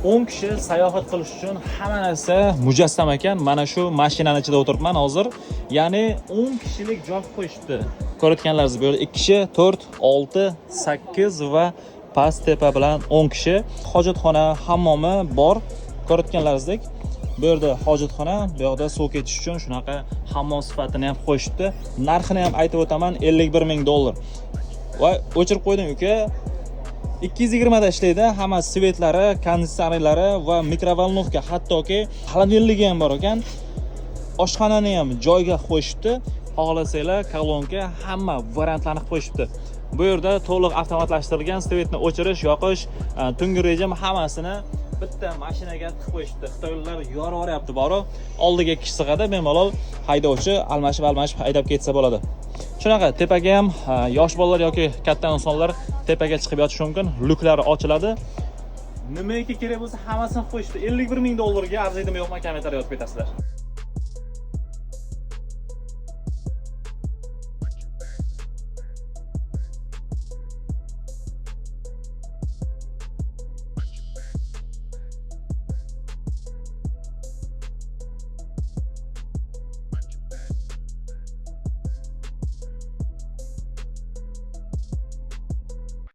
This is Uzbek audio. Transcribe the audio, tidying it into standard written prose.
10 kishi sayohat qilish uchun hamma narsa mujassam ekan. Mana shu mashinani ichida o'tiribman hozir. Ya'ni 10 kishilik joy qo'yishdi. Ko'rayotganlaringiz bu yerda 2 kishi, 4, 6, 8 va past tepa bilan 10 kishi. Hojatxona, hammomi bor. Ko'rayotganlaringizdek, bu yerda hojatxona, bu yoqda suv ketish uchun shunaqa hammom sifatini ham qo'yishdi. Narxini ham aytib o'taman, $51,000. Va o'chirib qo'ydim uka. 220 da ishlaydi. Hamma svetlari, konditsionerlari va mikrovolnovka, hattoki xolodilnigi ham bor ekan. Oshxonani ham joyga qo'yishdi. Xohlasanglar, kolonka, hamma variantlarni qo'yishdi. Bu yerda to'liq avtomatlashtirilgan svetni o'chirish, yoqish, tungi rejim hammasini bitta mashinaga tiqib qo'yishdi. Xitoylar yorib yuboryapti bori. Oldiga 2 kishi sig'adi, bemalol haydovchi almashib haydab ketsa bo'ladi. Shunaqa tepaga ham yosh bolalar yoki katta insonlar tepaga chiqib yotish mumkin. Luklari ochiladi. Nimaga kerak bo'lsa hammasini qo'yishdi. $51,000 ga arziydimi yo'qmi kommentariyada yozib ketasizlar.